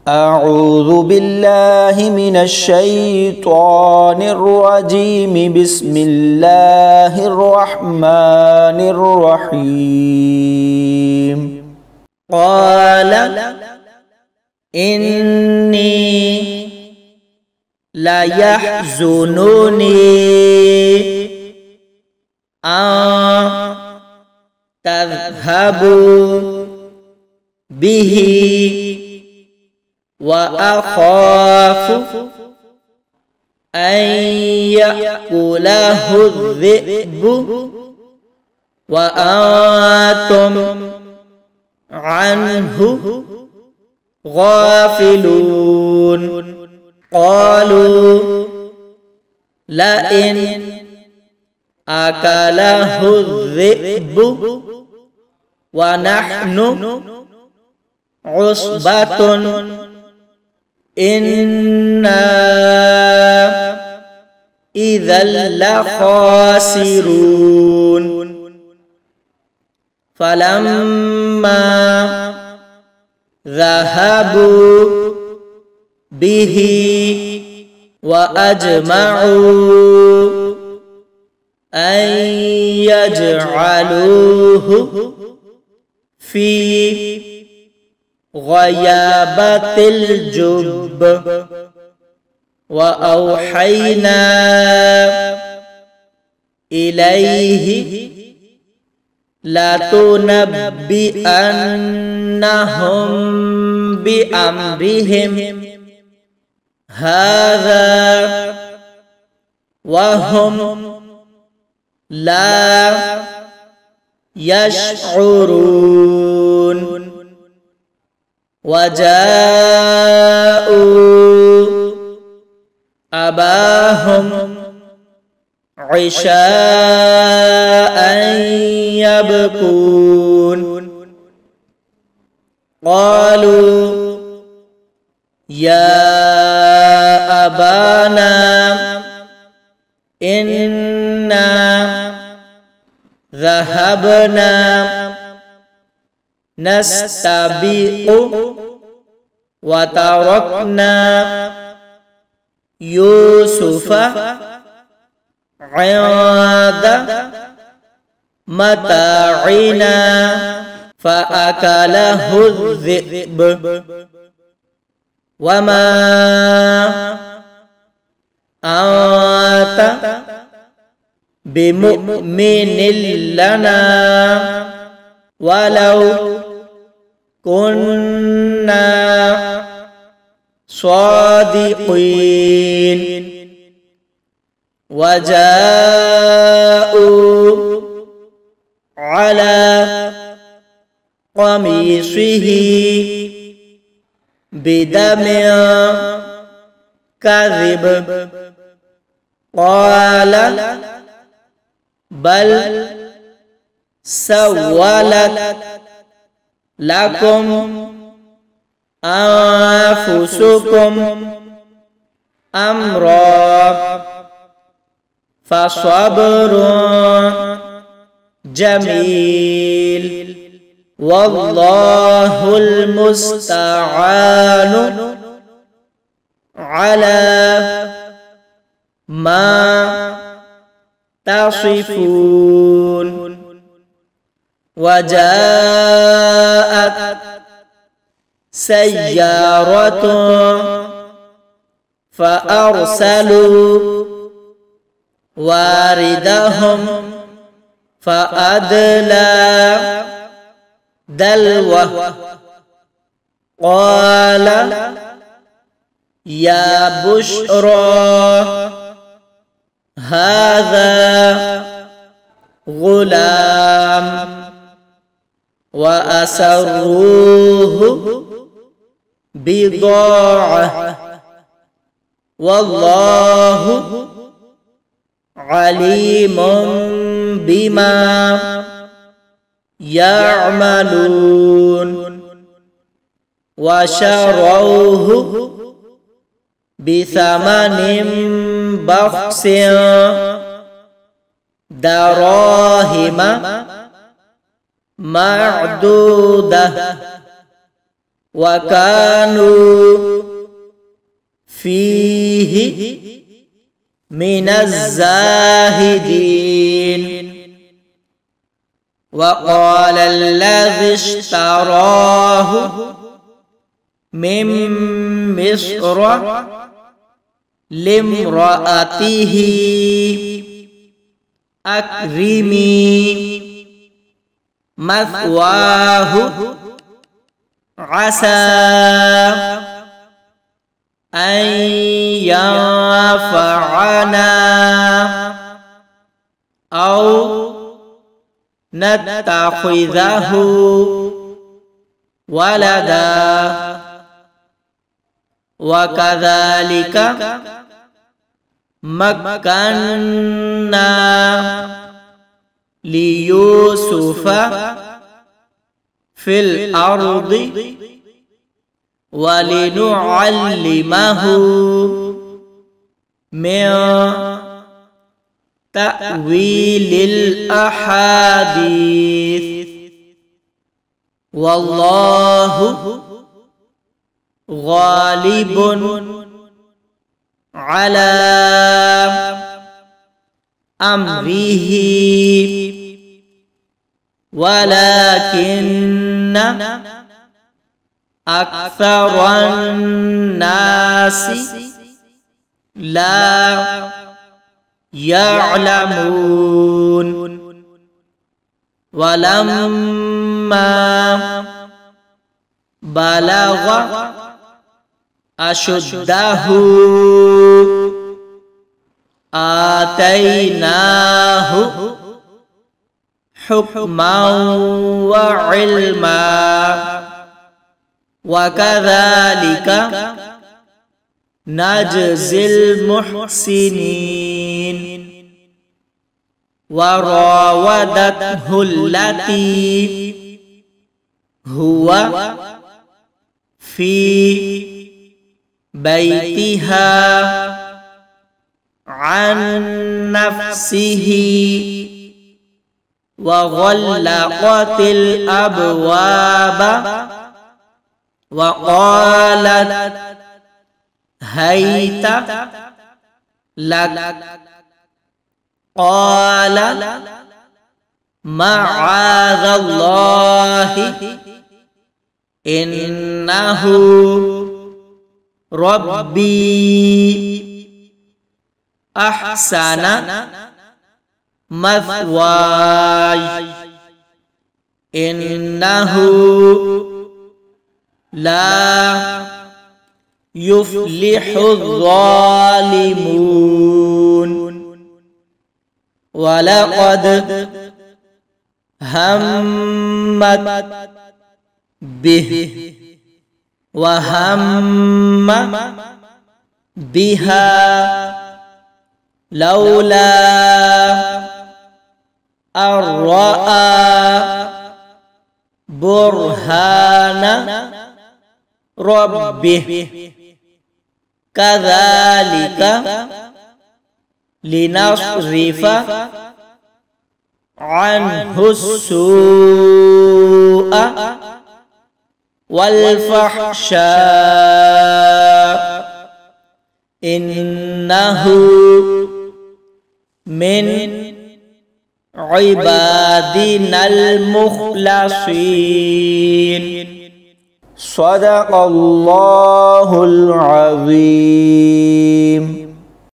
أعوذ بالله من الشيطان الرجيم بسم الله الرحمن الرحيم قال إني لا يحزنني أن تذهبوا به وأخاف أن يأكله الذئب وأنتم عنه غافلون قالوا لئن أكله الذئب ونحن عصبة إنا إذا لخاسرون فلما ذهبوا به وأجمعوا أن يجعلوه في غيابة الجب وأوحينا إليه لتنبئنهم بأمرهم هذا وهم لا يشعرون وجاءوا أباهم عشاء يبكون قالوا يا أبانا إنا ذهبنا نستبق وتركنا يوسف عند متاعنا فأكله الذئب وما أنت بمؤمن لنا ولو كنا صادقين وجاءوا على قميصه بدم كذب قال بل سولت لكم أنفسكم أمرا فصبر جميل والله المستعان على ما تصفون وجاءت سيارة فأرسلوا واردهم فأدلى دلوه قال يا بشرى هذا غلام وأسروه بضاعة والله عليم بما يعملون وشروه بثمن بخس دراهم معدودة وكانوا فيه من الزاهدين وقال الذي اشتراه من مصر لامرأته أكرمي مثواه عسى أن ينفعنا أو نتخذه ولدا وكذلك مكنا ليوسف في الأرض ولنعلمه من تأويل الأحاديث والله غالب على أمره ولكن أكثر الناس لا يعلمون ولما بلغ أشده آتيناه حكما وعلما وكذلك نجزي المحسنين وراودته التي هو في بيتها عن نفسه وغلقت الأبواب وقالت هيت لك قال معاذ الله إنه ربي أحسن مثواي إنه لا يفلح الظالمون ولقد همت به وهم بها لولا أن رأى برهان ربه كذلك لنصرف عنه السوء والفحشاء إنه من عبادنا المخلصين صدق الله العظيم.